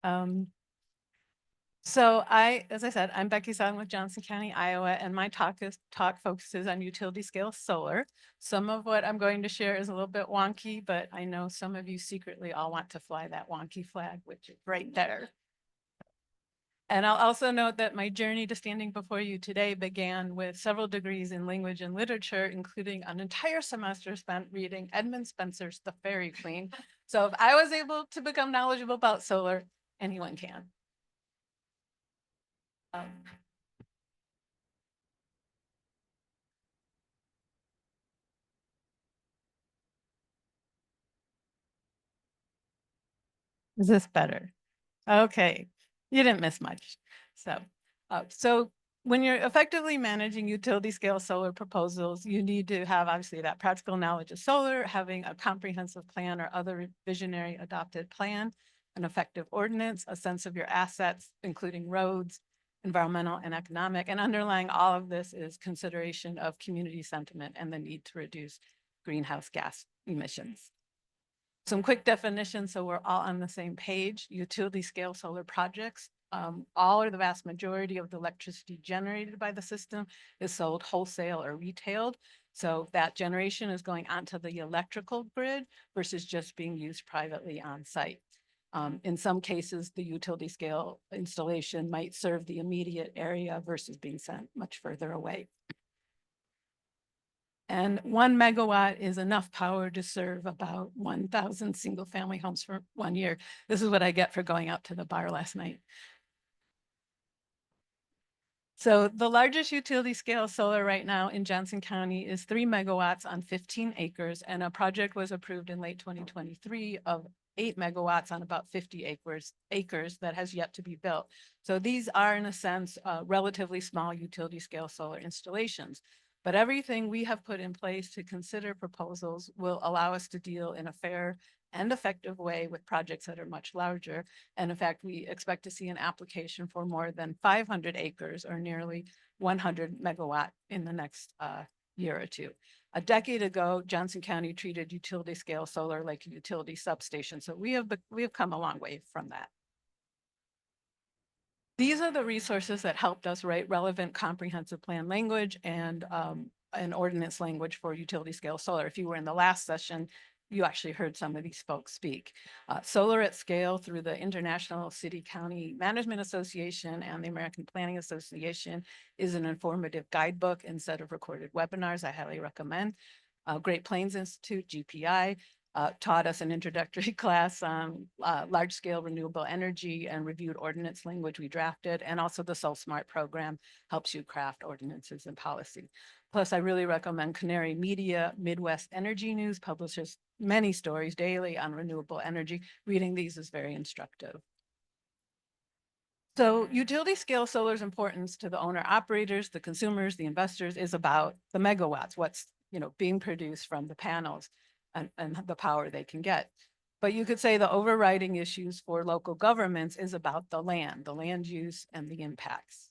Um, as I said, I'm Becky Soglin with Johnson County, Iowa, and my talk focuses on utility scale solar. Some of what I'm going to share is a little bit wonky, but I know some of you secretly all want to fly that wonky flag, which is right there. And I'll also note that my journey to standing before you today began with several degrees in language and literature, including an entire semester spent reading Edmund Spenser's The Fairy Queen. So if I was able to become knowledgeable about solar, anyone can. Um, is this better? Okay, you didn't miss much. So when you're effectively managing utility scale solar proposals, you need to have obviously that practical knowledge of solar, having a comprehensive plan or other visionary adopted plan, an effective ordinance, a sense of your assets, including roads, environmental and economic, and underlying all of this is consideration of community sentiment and the need to reduce greenhouse gas emissions. Some quick definitions so we're all on the same page. Utility scale solar projects, all or the vast majority of the electricity generated by the system is sold wholesale or retailed. So that generation is going onto the electrical grid versus just being used privately on site. In some cases, the utility scale installation might serve the immediate area versus being sent much further away. And 1 megawatt is enough power to serve about 1,000 single family homes for 1 year. This is what I get for going out to the bar last night. So the largest utility scale solar right now in Johnson County is 3 megawatts on 15 acres. And a project was approved in late 2023 of 8 megawatts on about 50 acres that has yet to be built. So these are in a sense, relatively small utility scale solar installations. But everything we have put in place to consider proposals will allow us to deal in a fair and effective way with projects that are much larger. And in fact, we expect to see an application for more than 500 acres or nearly 100 megawatt in the next year or two. A decade ago, Johnson County treated utility scale solar like a utility substation. So we have come a long way from that. These are the resources that helped us write relevant comprehensive plan language and an ordinance language for utility scale solar. If you were in the last session, you actually heard some of these folks speak. Solar at Scale through the International City County Management Association and the American Planning Association is an informative guidebook and set of recorded webinars I highly recommend. Great Plains Institute, GPI, taught us an introductory class on large-scale renewable energy and reviewed ordinance language we drafted, and also the Soul Smart program helps you craft ordinances and policy. Plus, I really recommend Canary Media. Midwest Energy News publishes many stories daily on renewable energy. Reading these is very instructive. So utility scale solar's importance to the owner operators, the consumers, the investors is about the megawatts, what's being produced from the panels and the power they can get. But you could say the overriding issues for local governments is about the land use and the impacts.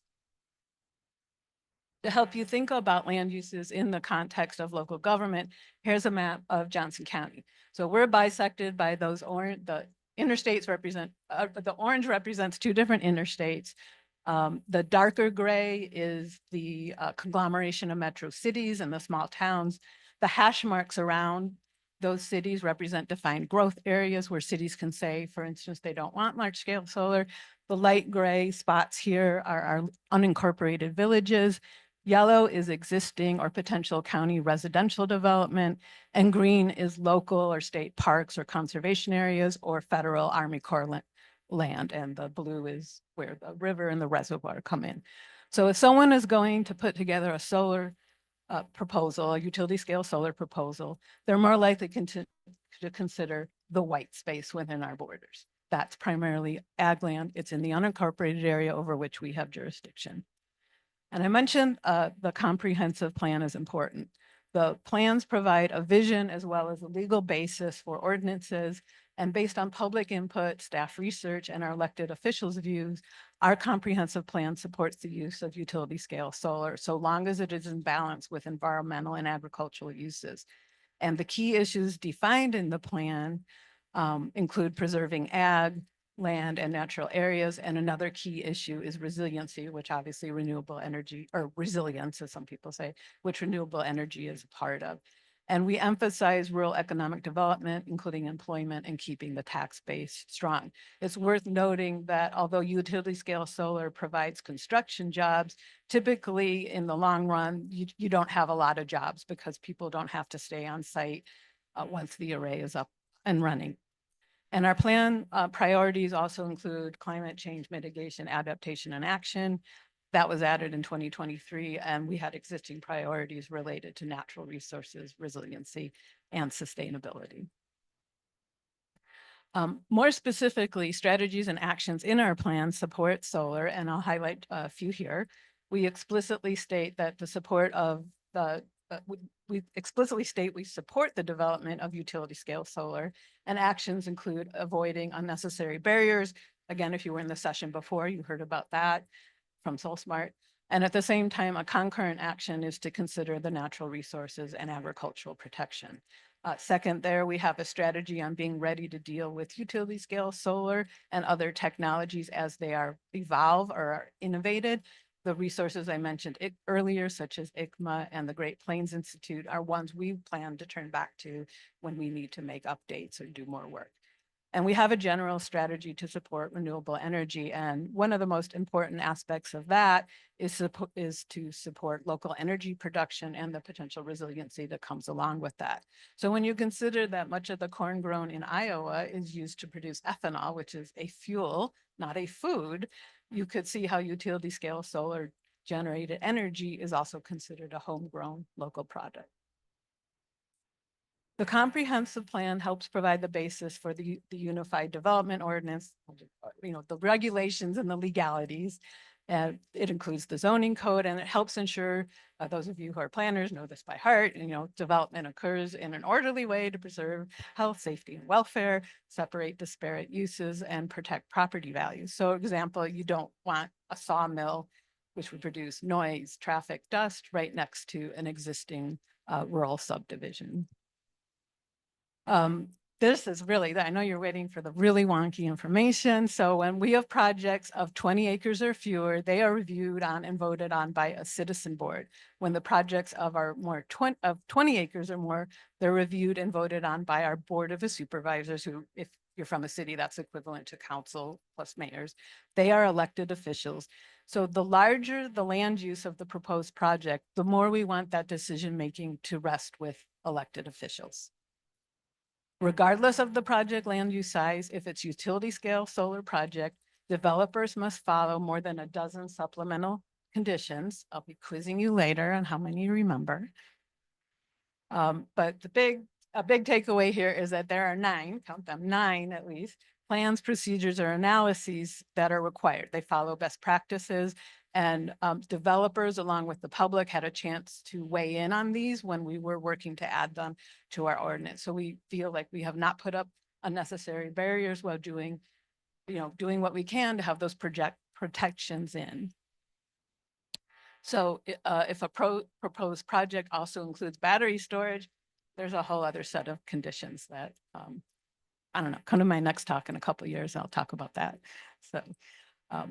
To help you think about land uses in the context of local government, here's a map of Johnson County. So we're bisected by those orange, the interstates represent, the orange represents two different interstates. The darker gray is the conglomeration of metro cities and the small towns. The hash marks around those cities represent defined growth areas where cities can say, for instance, they don't want large scale solar. The light gray spots here are our unincorporated villages. Yellow is existing or potential county residential development, and green is local or state parks or conservation areas or federal Army Corps land, and the blue is where the river and the reservoir come in. So if someone is going to put together a solar proposal, a utility scale solar proposal, they're more likely to consider the white space within our borders. That's primarily ag land. It's in the unincorporated area over which we have jurisdiction. And I mentioned the comprehensive plan is important. The plans provide a vision as well as a legal basis for ordinances. And based on public input, staff research, and our elected officials' views, our comprehensive plan supports the use of utility scale solar so long as it is in balance with environmental and agricultural uses. And the key issues defined in the plan include preserving ag, land, and natural areas. And another key issue is resiliency, which obviously renewable energy, or resilience, as some people say, which renewable energy is a part of. And we emphasize rural economic development, including employment and keeping the tax base strong. It's worth noting that although utility scale solar provides construction jobs, typically in the long run, you don't have a lot of jobs because people don't have to stay on site once the array is up and running. And our plan priorities also include climate change mitigation, adaptation, and action. That was added in 2023, and we had existing priorities related to natural resources, resiliency, and sustainability. More specifically, strategies and actions in our plan support solar, and I'll highlight a few here. We explicitly state that the support of the we explicitly state we support the development of utility scale solar, and actions include avoiding unnecessary barriers. Again, if you were in the session before, you heard about that from SoulSmart. And at the same time, a concurrent action is to consider the natural resources and agricultural protection. Second, there we have a strategy on being ready to deal with utility scale solar and other technologies as they are evolve or are innovated. The resources I mentioned earlier, such as ICMA and the Great Plains Institute, are ones we plan to turn back to when we need to make updates or do more work. And we have a general strategy to support renewable energy. And one of the most important aspects of that is to support local energy production and the potential resiliency that comes along with that. So when you consider that much of the corn grown in Iowa is used to produce ethanol, which is a fuel, not a food, you could see how utility scale solar generated energy is also considered a homegrown local product. The comprehensive plan helps provide the basis for the Unified Development Ordinance, the regulations and the legalities. It includes the zoning code, and it helps ensure, those of you who are planners know this by heart, development occurs in an orderly way to preserve health, safety, and welfare, separate disparate uses, and protect property values. So, example, you don't want a sawmill, which would produce noise, traffic, dust, right next to an existing rural subdivision. This is really, I know you're waiting for the really wonky information. So when we have projects of 20 acres or fewer, they are reviewed on and voted on by a citizen board. When the projects of 20 acres or more, they're reviewed and voted on by our board of supervisors, who, if you're from a city, that's equivalent to council plus mayors. They are elected officials. So the larger the land use of the proposed project, the more we want that decision-making to rest with elected officials. Regardless of the project land use size, if it's utility scale solar project, developers must follow more than a dozen supplemental conditions. I'll be quizzing you later on how many you remember. But a big takeaway here is that there are 9, count them, 9 at least, plans, procedures, or analyses that are required. They follow best practices, and developers, along with the public, had a chance to weigh in on these when we were working to add them to our ordinance. So we feel like we have not put up unnecessary barriers while doing what we can to have those protections in. So if a proposed project also includes battery storage, there's a whole other set of conditions that, I don't know, come to my next talk in a couple of years, I'll talk about that.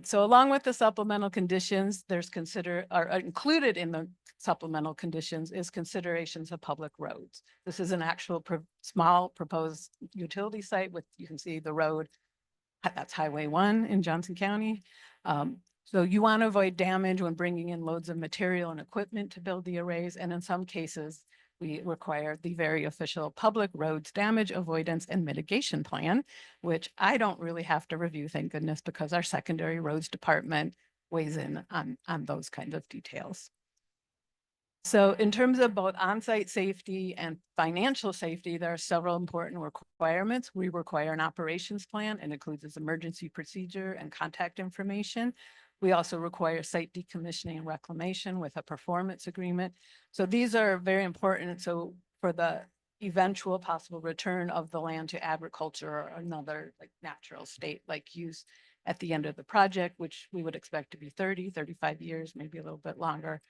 So along with the supplemental conditions, included in the supplemental conditions is considerations of public roads. This is an actual small proposed utility site with, you can see the road, that's Highway 1 in Johnson County. So you want to avoid damage when bringing in loads of material and equipment to build the arrays. And in some cases, we require the very official public roads damage avoidance and mitigation plan, which I don't really have to review, thank goodness, because our secondary roads department weighs in on those kinds of details. So in terms of both on-site safety and financial safety, there are several important requirements. We require an operations plan, and includes its emergency procedure and contact information. We also require site decommissioning and reclamation with a performance agreement. So these are very important. So for the eventual possible return of the land to agriculture or another natural state like use at the end of the project, which we would expect to be 30, 35 years, maybe a little bit longer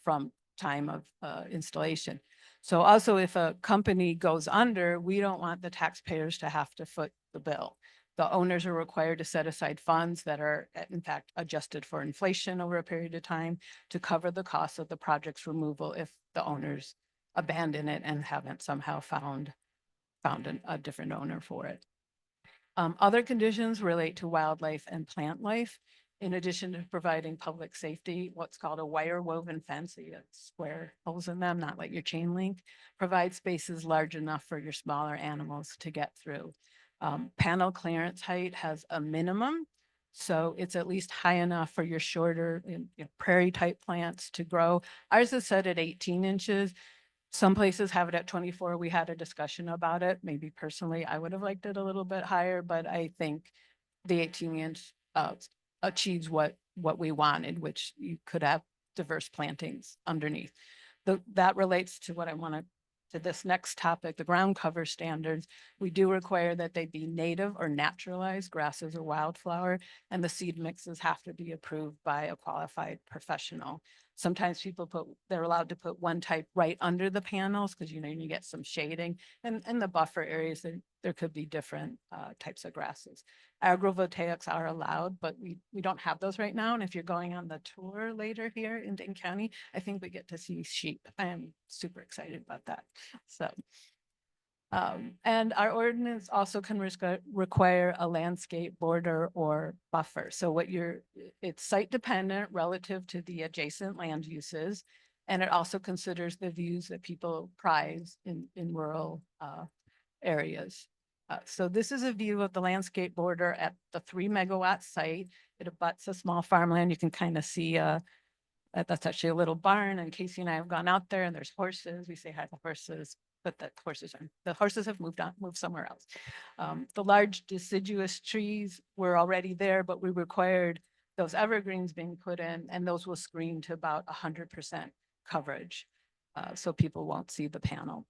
from time of installation. So also if a company goes under, we don't want the taxpayers to have to foot the bill. The owners are required to set aside funds that are in fact adjusted for inflation over a period of time to cover the cost of the project's removal if the owners abandon it and haven't somehow found a different owner for it. Other conditions relate to wildlife and plant life. In addition to providing public safety, what's called a wire woven fence, so you have square holes in them, not like your chain link, provide spaces large enough for your smaller animals to get through. Panel clearance height has a minimum, so it's at least high enough for your shorter prairie type plants to grow. Ours is set at 18 inches. Some places have it at 24. We had a discussion about it. Maybe personally, I would have liked it a little bit higher, but I think the 18-inch achieves what we wanted, which you could have diverse plantings underneath. That relates to what I want to this next topic, the ground cover standards. We do require that they be native or naturalized grasses or wildflower, and the seed mixes have to be approved by a qualified professional. Sometimes they're allowed to put one type right under the panels because you get some shading, and in the buffer areas there could be different types of grasses. Agrovoltaics are allowed, but we don't have those right now. And if you're going on the tour later here in Dane County, I think we get to see sheep. I am super excited about that. So, and our ordinance also can require a landscape border or buffer. So it's site dependent relative to the adjacent land uses. And it also considers the views that people prize in rural areas. So this is a view of the landscape border at the 3 megawatt site. It abuts a small farmland. You can kind of see that's actually a little barn, and Kasey and I have gone out there, and there's horses. We say hi to horses, but the horses have moved somewhere else. The large deciduous trees were already there, but we required those evergreens being put in, and those will screen to about 100% coverage, so people won't see the panel.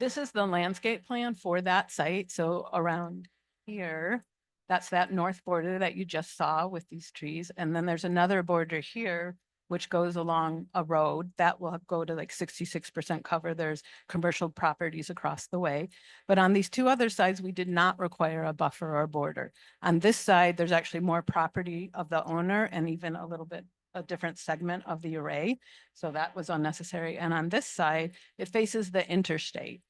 This is the landscape plan for that site. So around here, that's that north border that you just saw with these trees. And then there's another border here, which goes along a road that will go to like 66% cover. There's commercial properties across the way. But on these two other sides, we did not require a buffer or border. On this side, there's actually more property of the owner and even a different segment of the array. So that was unnecessary. And on this side, it faces the interstate.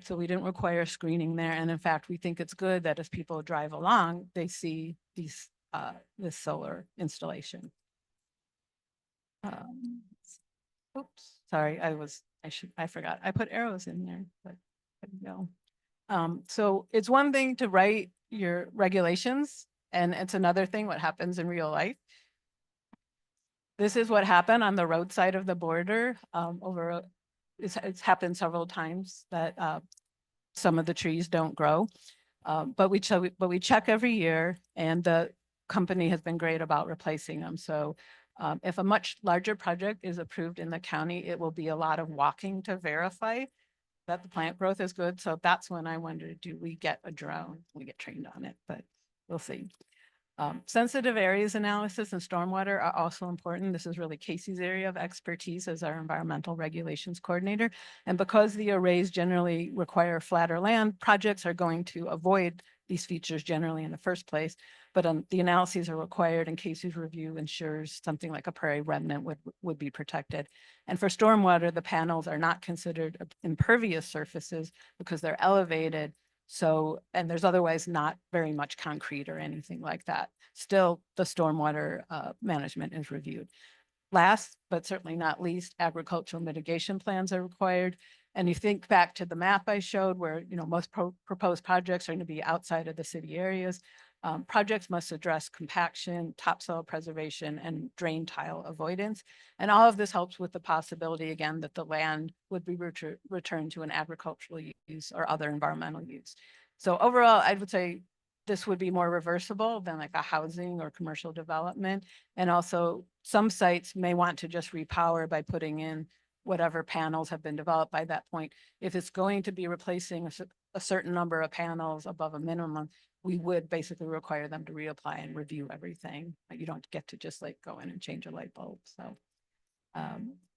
So we didn't require screening there. And in fact, we think it's good that as people drive along, they see this solar installation. Oops, sorry, I forgot. I put arrows in there, but there we go. So it's one thing to write your regulations, and it's another thing what happens in real life. This is what happened on the road side of the border it's happened several times that some of the trees don't grow, but we check every year, and the company has been great about replacing them. So if a much larger project is approved in the county, it will be a lot of walking to verify that the plant growth is good. So that's when I wondered, do we get a drone? We get trained on it, but we'll see. Sensitive areas analysis and stormwater are also important. This is really Kasey's area of expertise as our environmental regulations coordinator. And because the arrays generally require flatter land, projects are going to avoid these features generally in the first place. But the analyses are required, and Kasey's review ensures something like a prairie remnant would be protected. And for stormwater, the panels are not considered impervious surfaces because they're elevated. So, and there's otherwise not very much concrete or anything like that. Still, the stormwater management is reviewed. Last, but certainly not least, agricultural mitigation plans are required. And you think back to the map I showed where, most proposed projects are going to be outside of the city areas. Projects must address compaction, topsoil preservation, and drain tile avoidance. And all of this helps with the possibility, again, that the land would be returned to an agricultural use or other environmental use. So overall, I would say this would be more reversible than like a housing or commercial development. And also some sites may want to just repower by putting in whatever panels have been developed by that point. If it's going to be replacing a certain number of panels above a minimum, we would basically require them to reapply and review everything. You don't get to just like go in and change a light bulb. So,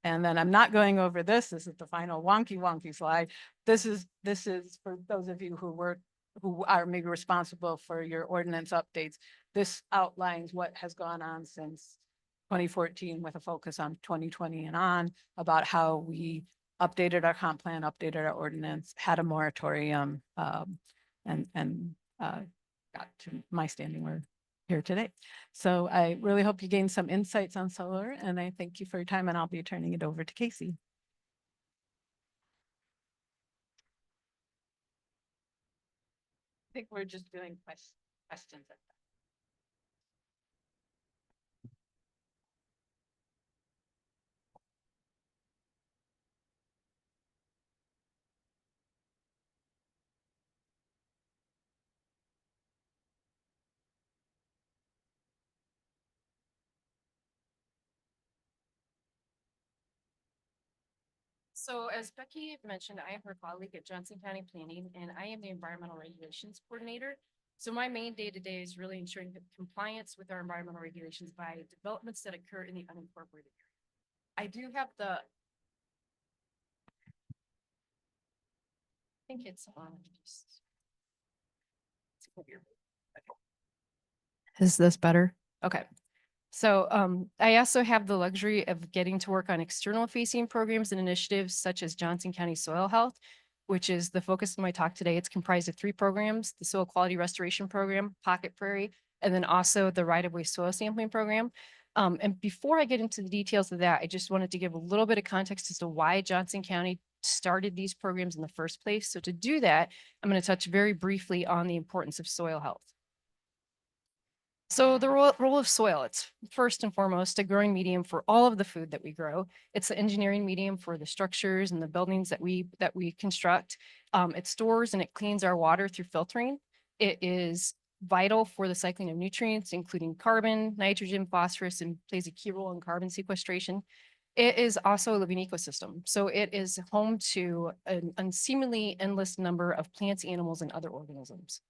and then I'm not going over this. This is the final wonky slide. This is for those of you who work who are maybe responsible for your ordinance updates, this outlines what has gone on since 2014 with a focus on 2020 and on, about how we updated our comp plan, updated our ordinance, had a moratorium, and got to my standing where here today. So I really hope you gained some insights on solar, and I thank you for your time, and I'll be turning it over to Kasey. I think we're just doing questions. So as Becky mentioned, I am her colleague at Johnson County Planning, and I am the Environmental Regulations Coordinator. So my main day-to-day is really ensuring compliance with our environmental regulations by developments that occur in the unincorporated area. I do have I think it's on. Is this better? Okay. So I also have the luxury of getting to work on external facing programs and initiatives such as Johnson County Soil Health, which is the focus of my talk today. It's comprised of 3 programs: the Soil Quality Restoration Program, Pocket Prairie, and then also the Right-of-Way Soil Sampling Program. And before I get into the details of that, I just wanted to give a little bit of context as to why Johnson County started these programs in the first place. So to do that, I'm going to touch very briefly on the importance of soil health. So the role of soil, it's first and foremost a growing medium for all of the food that we grow. It's the engineering medium for the structures and the buildings that we construct. It stores and it cleans our water through filtering. It is vital for the cycling of nutrients, including carbon, nitrogen, phosphorus, and plays a key role in carbon sequestration. It is also a living ecosystem. So it is home to an unseemingly endless number of plants, animals, and other organisms.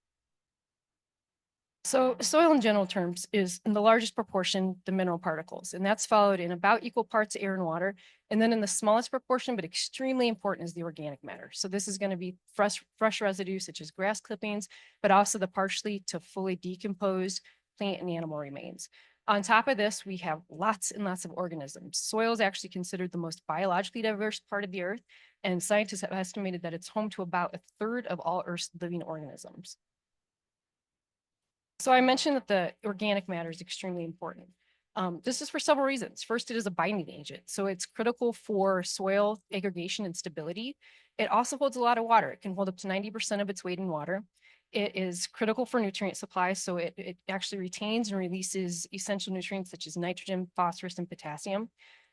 So soil in general terms is in the largest proportion, the mineral particles, and that's followed in about equal parts air and water. And then in the smallest proportion, but extremely important, is the organic matter. So this is going to be fresh residue such as grass clippings, but also the partially to fully decomposed plant and animal remains. On top of this, we have lots and lots of organisms. Soil is actually considered the most biologically diverse part of the earth, and scientists have estimated that it's home to about 1/3 of all Earth's living organisms. So I mentioned that the organic matter is extremely important. This is for several reasons. First, it is a binding agent, so it's critical for soil aggregation and stability. It also holds a lot of water. It can hold up to 90% of its weight in water. It is critical for nutrient supply, so it actually retains and releases essential nutrients such as nitrogen, phosphorus, and potassium.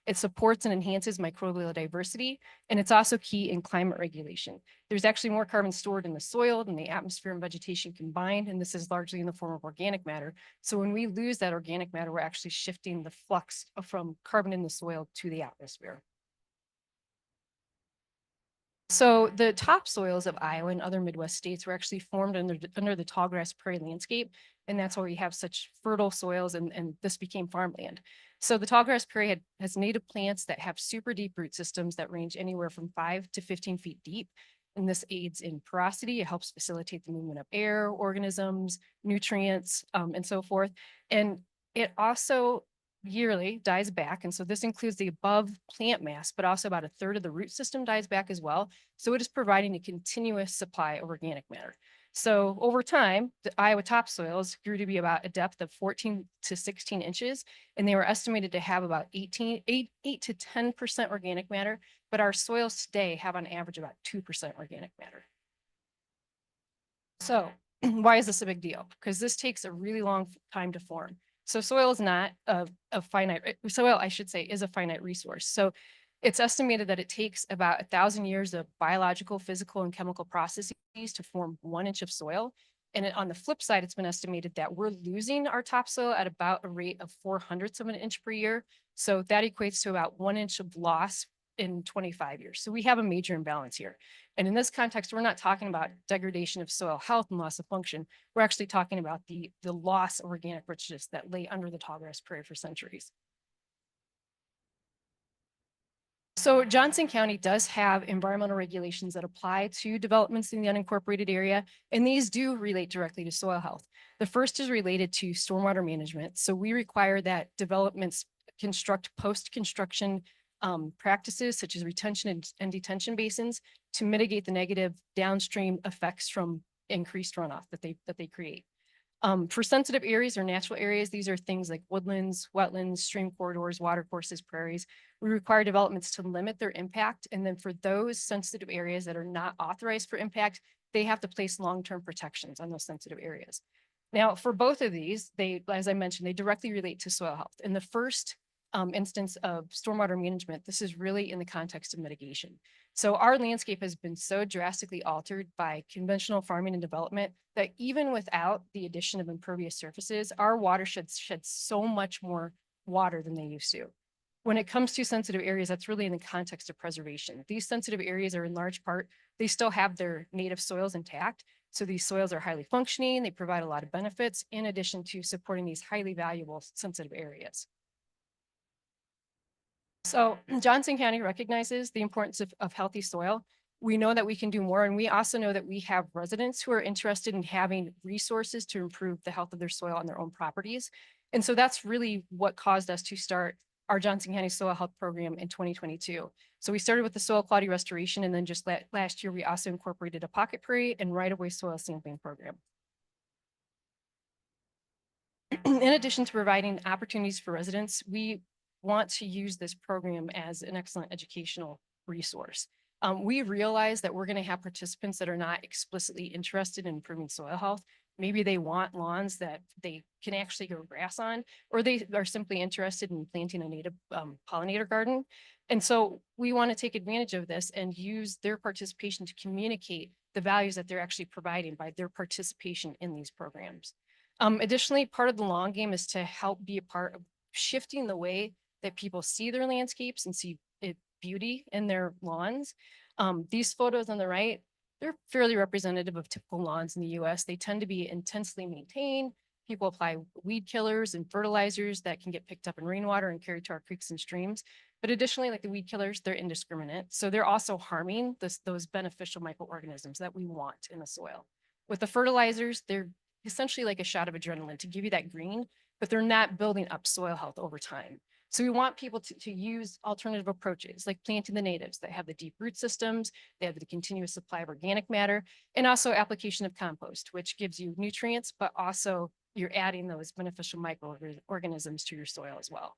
It supports and enhances microbial diversity, and it's also key in climate regulation. There's actually more carbon stored in the soil than the atmosphere and vegetation combined, and this is largely in the form of organic matter. So when we lose that organic matter, we're actually shifting the flux from carbon in the soil to the atmosphere. So the topsoils of Iowa and other Midwest states were actually formed under the tallgrass prairie landscape. And that's why we have such fertile soils, and this became farmland. So the tallgrass prairie has native plants that have super deep root systems that range anywhere from 5 to 15 feet deep. And this aids in porosity. It helps facilitate the movement of air, organisms, nutrients, and so forth. And it also yearly dies back. And so this includes the above plant mass, but also about 1/3 of the root system dies back as well. So it is providing a continuous supply of organic matter. So over time, the Iowa topsoils grew to be about a depth of 14 to 16 inches, and they were estimated to have about 8 to 10% organic matter, but our soils today have on average about 2% organic matter. So why is this a big deal? Because this takes a really long time to form. So soil is not a finite, soil, I should say, is a finite resource. So it's estimated that it takes about 1,000 years of biological, physical, and chemical processes to form 1 inch of soil. And on the flip side, it's been estimated that we're losing our topsoil at about a rate of 4/100 of an inch per year. So that equates to about 1 inch of loss in 25 years. So we have a major imbalance here. And in this context, we're not talking about degradation of soil health and loss of function. We're actually talking about the loss of organic richness that lay under the tallgrass prairie for centuries. So Johnson County does have environmental regulations that apply to developments in the unincorporated area, and these do relate directly to soil health. The first is related to stormwater management. So we require that developments construct post-construction practices such as retention and detention basins to mitigate the negative downstream effects from increased runoff that they create. For sensitive areas or natural areas, these are things like woodlands, wetlands, stream corridors, watercourses, prairies. We require developments to limit their impact. And then for those sensitive areas that are not authorized for impact, they have to place long-term protections on those sensitive areas. Now, for both of these, as I mentioned, they directly relate to soil health. In the first instance of stormwater management, this is really in the context of mitigation. So our landscape has been so drastically altered by conventional farming and development that even without the addition of impervious surfaces, our watersheds shed so much more water than they used to. When it comes to sensitive areas, that's really in the context of preservation. These sensitive areas are in large part, they still have their native soils intact. So these soils are highly functioning. They provide a lot of benefits in addition to supporting these highly valuable sensitive areas. So Johnson County recognizes the importance of healthy soil. We know that we can do more, and we also know that we have residents who are interested in having resources to improve the health of their soil on their own properties. And so that's really what caused us to start our Johnson County Soil Health Program in 2022. So we started with the soil quality restoration, and then just last year, we also incorporated a pocket prairie and right-of-way soil sampling program. In addition to providing opportunities for residents, we want to use this program as an excellent educational resource. We realize that we're going to have participants that are not explicitly interested in improving soil health. Maybe they want lawns that they can actually grow grass on, or they are simply interested in planting a native pollinator garden. And so we want to take advantage of this and use their participation to communicate the values that they're actually providing by their participation in these programs. Additionally, part of the long game is to help be a part of shifting the way that people see their landscapes and see beauty in their lawns. These photos on the right, they're fairly representative of typical lawns in the US. They tend to be intensely maintained. People apply weed killers and fertilizers that can get picked up in rainwater and carried to our creeks and streams. But additionally, like the weed killers, they're indiscriminate. So they're also harming those beneficial microorganisms that we want in the soil. With the fertilizers, they're essentially like a shot of adrenaline to give you that green, but they're not building up soil health over time. So we want people to use alternative approaches like planting the natives that have the deep root systems, they have the continuous supply of organic matter, and also application of compost, which gives you nutrients, but also you're adding those beneficial microorganisms to your soil as well.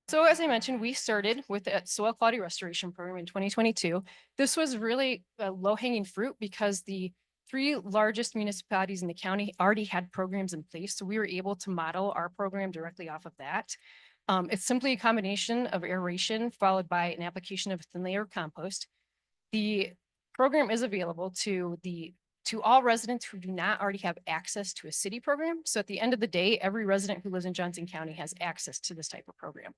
So as I mentioned, we started with the soil quality restoration program in 2022. This was really a low-hanging fruit because the three largest municipalities in the county already had programs in place. So we were able to model our program directly off of that. It's simply a combination of aeration followed by an application of thin layer compost. The program is available to all residents who do not already have access to a city program. So at the end of the day, every resident who lives in Johnson County has access to this type of program.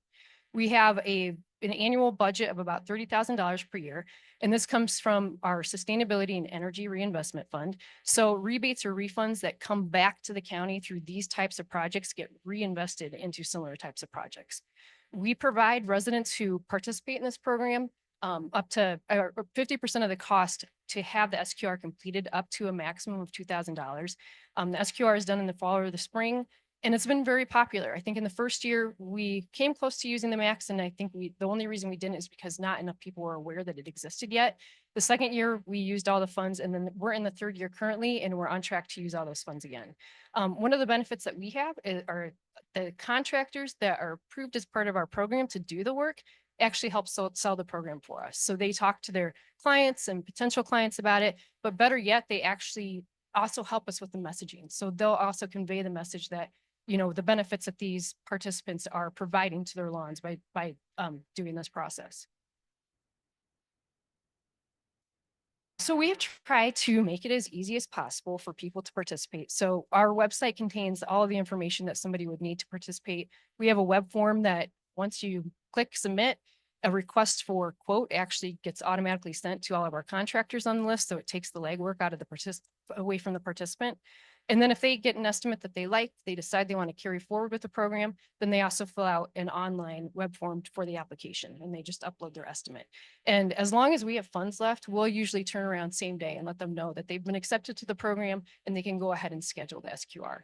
We have an annual budget of about $30,000 per year, and this comes from our Sustainability and Energy Reinvestment Fund. So rebates or refunds that come back to the county through these types of projects get reinvested into similar types of projects. We provide residents who participate in this program up to 50% of the cost to have the SQR completed up to a maximum of $2,000. The SQR is done in the fall or the spring, and it's been very popular. I think in the first year we came close to using the max, and I think the only reason we didn't is because not enough people were aware that it existed yet. The second year we used all the funds, and then we're in the third year currently, and we're on track to use all those funds again. One of the benefits that we have are the contractors that are approved as part of our program to do the work actually help sell the program for us. So they talk to their clients and potential clients about it, but better yet, they actually also help us with the messaging. So they'll also convey the message that, you know, the benefits that these participants are providing to their lawns by doing this process. So we have tried to make it as easy as possible for people to participate. So our website contains all of the information that somebody would need to participate. We have a web form that once you click submit, a request for quote actually gets automatically sent to all of our contractors on the list. So it takes the legwork out of away from the participant. And then if they get an estimate that they like, they decide they want to carry forward with the program, then they also fill out an online web form for the application and they just upload their estimate. And as long as we have funds left, we'll usually turn around same day and let them know that they've been accepted to the program and they can go ahead and schedule the SQR.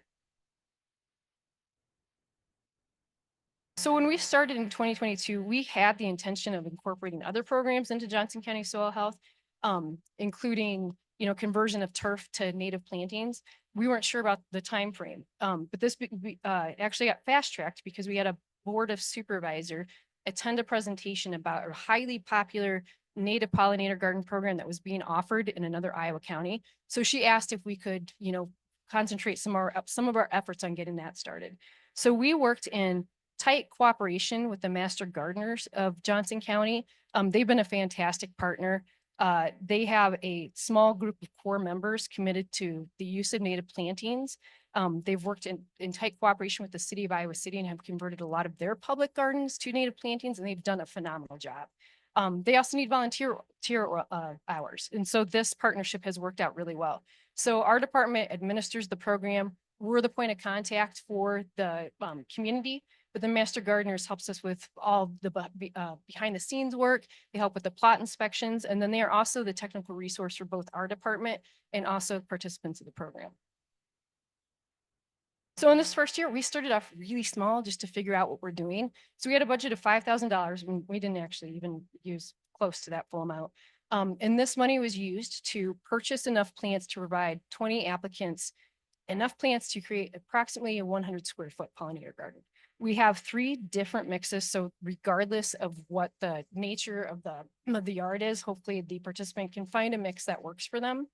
So when we started in 2022, we had the intention of incorporating other programs into Johnson County Soil Health, including, conversion of turf to native plantings. We weren't sure about the time frame, but this actually got fast tracked because we had a board of supervisor attend a presentation about a highly popular native pollinator garden program that was being offered in another Iowa county. So she asked if we could, concentrate some of our efforts on getting that started. So we worked in tight cooperation with the master gardeners of Johnson County. They've been a fantastic partner. They have a small group of core members committed to the use of native plantings. They've worked in tight cooperation with the city of Iowa City and have converted a lot of their public gardens to native plantings, and they've done a phenomenal job. They also need volunteer hours. And so this partnership has worked out really well. So our department administers the program. We're the point of contact for the community, but the master gardeners helps us with all the behind the scenes work. They help with the plot inspections, and then they are also the technical resource for both our department and also participants of the program. So in this first year, we started off really small just to figure out what we're doing. So we had a budget of $5,000 when we didn't actually even use close to that full amount. And this money was used to purchase enough plants to provide 20 applicants enough plants to create approximately a 100 square foot pollinator garden. We have 3 different mixes. So regardless of what the nature of the yard is, hopefully the participant can find a mix that works for them.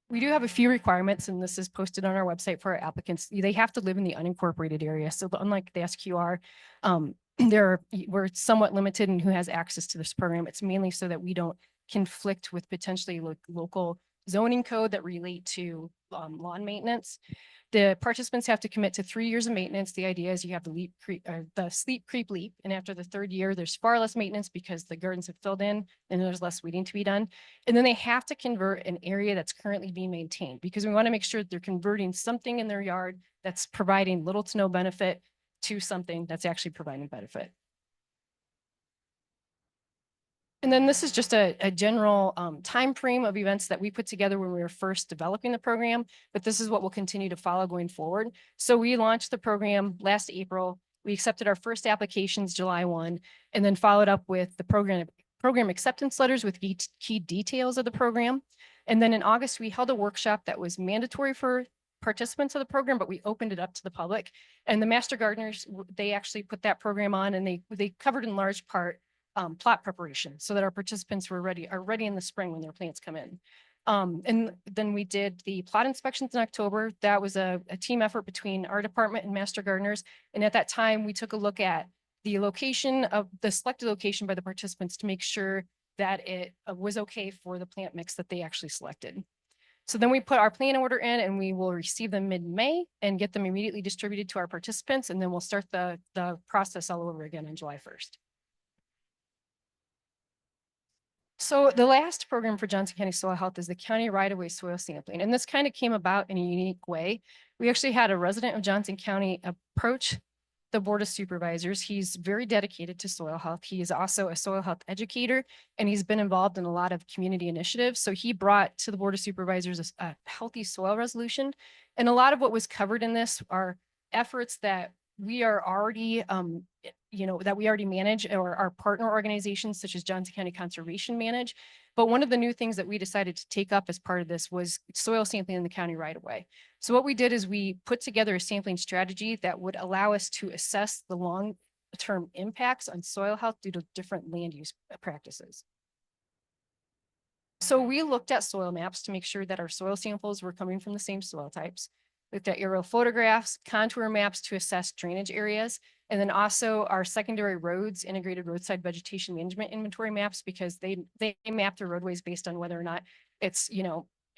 We do have a few requirements, and this is posted on our website for our applicants. They have to live in the unincorporated area. So unlike the SQR, we're somewhat limited in who has access to this program. It's mainly so that we don't conflict with potentially local zoning code that relate to lawn maintenance. The participants have to commit to 3 years of maintenance. The idea is you have the sleep creep leap. And after the 3rd year, there's far less maintenance because the gardens have filled in and there's less weeding to be done. And then they have to convert an area that's currently being maintained because we want to make sure that they're converting something in their yard that's providing little to no benefit to something that's actually providing benefit. And then this is just a general time frame of events that we put together when we were first developing the program, but this is what we'll continue to follow going forward. So we launched the program last April. We accepted our first applications July 1, and then followed up with the program acceptance letters with key details of the program. And then in August, we held a workshop that was mandatory for participants of the program, but we opened it up to the public. And the master gardeners, they actually put that program on, and they covered in large part plot preparation so that our participants are ready in the spring when their plants come in. And then we did the plot inspections in October. That was a team effort between our department and master gardeners. And at that time, we took a look at the location of the selected location by the participants to make sure that it was okay for the plant mix that they actually selected. So then we put our plan order in, and we will receive them mid-May and get them immediately distributed to our participants. And then we'll start the process all over again on July 1st. So the last program for Johnson County Soil Health is the county right-of-way soil sampling. And this kind of came about in a unique way. We actually had a resident of Johnson County approach the Board of Supervisors. He's very dedicated to soil health. He is also a soil health educator, and he's been involved in a lot of community initiatives. So he brought to the Board of Supervisors a healthy soil resolution. And a lot of what was covered in this are efforts that we are already, that we already manage, or our partner organizations such as Johnson County Conservation manage. But one of the new things that we decided to take up as part of this was soil sampling in the county right away. So what we did is we put together a sampling strategy that would allow us to assess the long-term impacts on soil health due to different land use practices. So we looked at soil maps to make sure that our soil samples were coming from the same soil types. Looked at aerial photographs, contour maps to assess drainage areas, and then also our secondary roads, integrated roadside vegetation management inventory maps, because they map the roadways based on whether or not it's,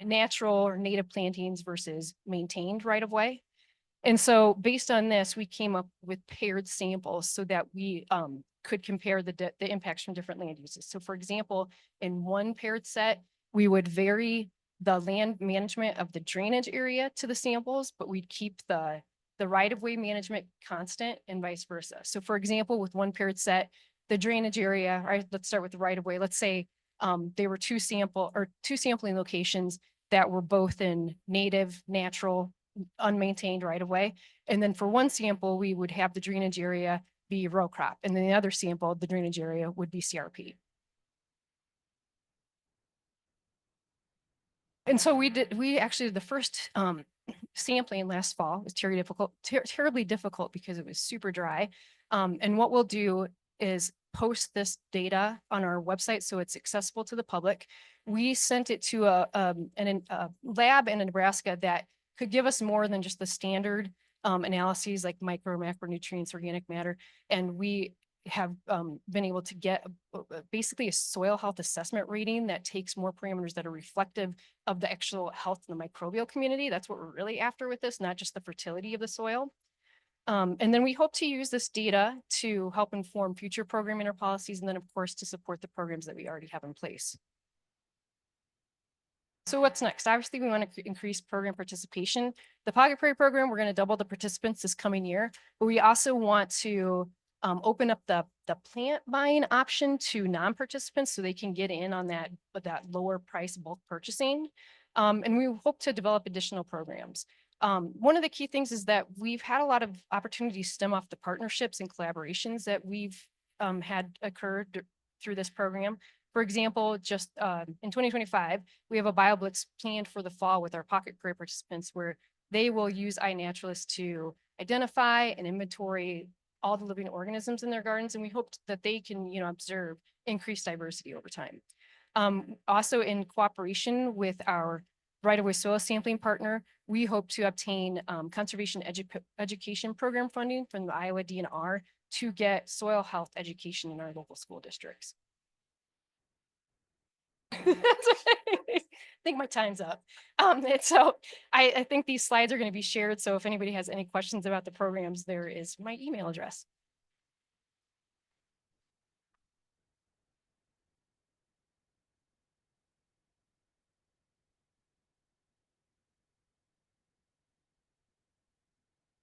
natural or native plantings versus maintained right of way. And so based on this, we came up with paired samples so that we could compare the impacts from different land uses. So for example, in one paired set, we would vary the land management of the drainage area to the samples, but we'd keep the right-of-way management constant and vice versa. So for example, with one paired set, the drainage area, right, let's start with the right-of-way. Let's say there were two sampling locations that were both in native, natural, unmaintained right-of-way. And then for one sample, we would have the drainage area be row crop. And then the other sample, the drainage area would be CRP. And so we actually, the first sampling last fall was terribly difficult because it was super dry. And what we'll do is post this data on our website so it's accessible to the public. We sent it to a lab in Nebraska that could give us more than just the standard analyses like micro, macronutrients, organic matter. And we have been able to get basically a soil health assessment rating that takes more parameters that are reflective of the actual health in the microbial community. That's what we're really after with this, not just the fertility of the soil. And then we hope to use this data to help inform future programming or policies, and then of course to support the programs that we already have in place. So what's next? Obviously, we want to increase program participation. The Pocket Prairie program, we're going to double the participants this coming year, but we also want to open up the plant buying option to non-participants so they can get in on that lower price bulk purchasing. And we hope to develop additional programs. One of the key things is that we've had a lot of opportunities stem off the partnerships and collaborations that we've had occurred through this program. For example, just in 2025, we have a BioBlitz planned for the fall with our Pocket Prairie participants where they will use iNaturalist to identify and inventory all the living organisms in their gardens. And we hope that they can, observe increased diversity over time. Also in cooperation with our right-of-way soil sampling partner, we hope to obtain conservation education program funding from the Iowa DNR to get soil health education in our local school districts. I think my time's up. And so I think these slides are going to be shared. So if anybody has any questions about the programs, there is my email address.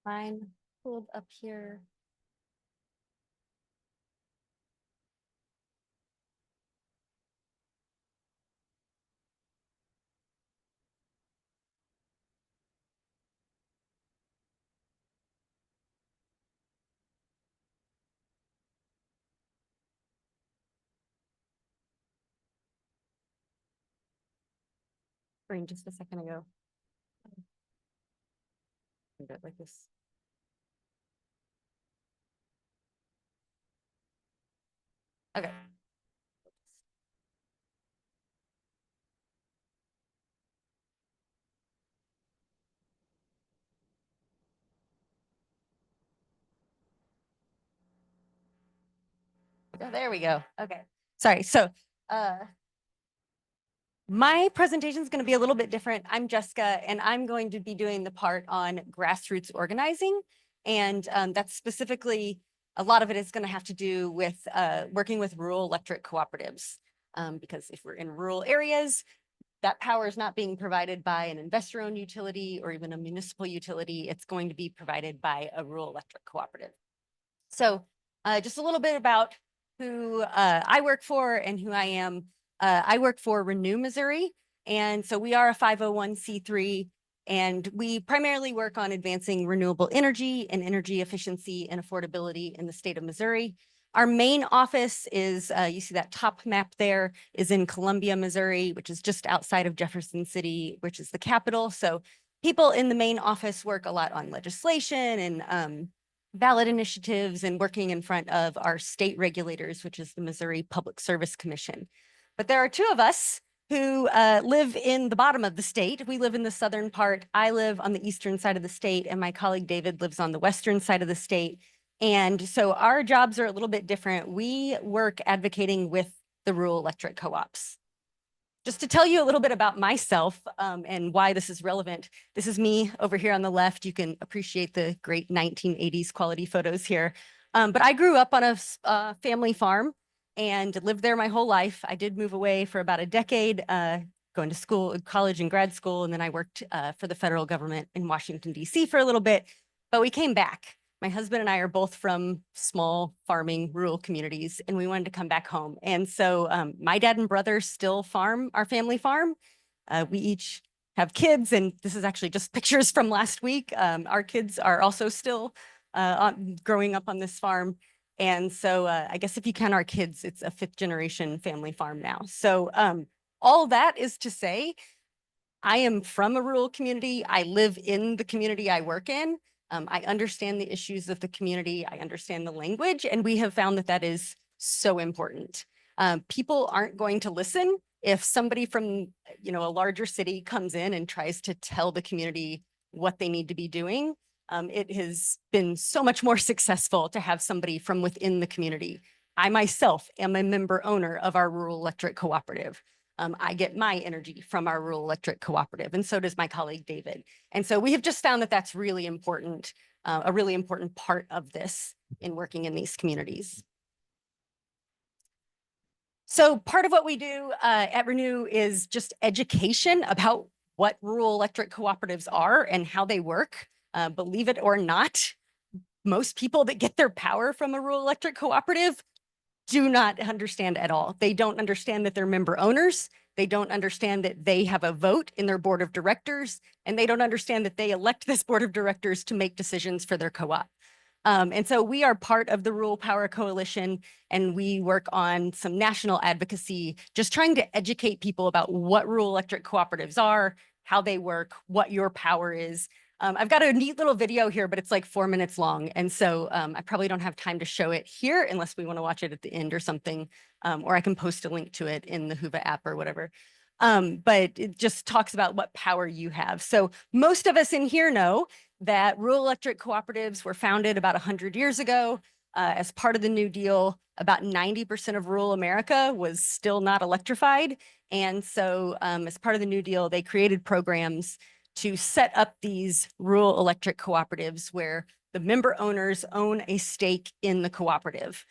Mine pulled up here. Green just a second ago. A bit like this. Okay. Oh, there we go. Okay. Sorry. So my presentation is going to be a little bit different. I'm Jessica, and I'm going to be doing the part on grassroots organizing. And that's specifically, a lot of it is going to have to do with working with rural electric cooperatives. Because if we're in rural areas, that power is not being provided by an investor-owned utility or even a municipal utility. It's going to be provided by a rural electric cooperative. So just a little bit about who I work for and who I am. I work for Renew Missouri. And so we are a 501c3, and we primarily work on advancing renewable energy and energy efficiency and affordability in the state of Missouri. Our main office is, you see that top map there, is in Columbia, Missouri, which is just outside of Jefferson City, which is the capital. So people in the main office work a lot on legislation and ballot initiatives and working in front of our state regulators, which is the Missouri Public Service Commission. But there are two of us who live in the bottom of the state. We live in the southern part. I live on the eastern side of the state, and my colleague David lives on the western side of the state. And so our jobs are a little bit different. We work advocating with the rural electric co-ops. Just to tell you a little bit about myself and why this is relevant, this is me over here on the left. You can appreciate the great 1980s quality photos here. But I grew up on a family farm and lived there my whole life. I did move away for about a decade, going to school, college and grad school, and then I worked for the federal government in Washington, D.C. for a little bit, but we came back. My husband and I are both from small farming rural communities, and we wanted to come back home. And so my dad and brother still farm our family farm. We each have kids, and this is actually just pictures from last week. Our kids are also still growing up on this farm. And so I guess if you count our kids, it's a 5th generation family farm now. So all that is to say, I am from a rural community. I live in the community I work in. I understand the issues of the community. I understand the language, and we have found that that is so important. People aren't going to listen if somebody from, a larger city comes in and tries to tell the community what they need to be doing. It has been so much more successful to have somebody from within the community. I myself am a member owner of our rural electric cooperative. I get my energy from our rural electric cooperative, and so does my colleague David. And so we have just found that that's really important, a really important part of this in working in these communities. So part of what we do at Renew is just education about what rural electric cooperatives are and how they work. Believe it or not, most people that get their power from a rural electric cooperative do not understand at all. They don't understand that they're member owners. They don't understand that they have a vote in their board of directors, and they don't understand that they elect this board of directors to make decisions for their co-op. And so we are part of the Rural Power Coalition, and we work on some national advocacy, just trying to educate people about what rural electric cooperatives are, how they work, what your power is. I've got a neat little video here, but it's like 4 minutes long. And so I probably don't have time to show it here unless we want to watch it at the end or something, or I can post a link to it in the Whova app or whatever. But it just talks about what power you have. So most of us in here know that rural electric cooperatives were founded about 100 years ago as part of the New Deal. About 90% of rural America was still not electrified. And so as part of the New Deal, they created programs to set up these rural electric cooperatives where the member owners own a stake in the cooperative.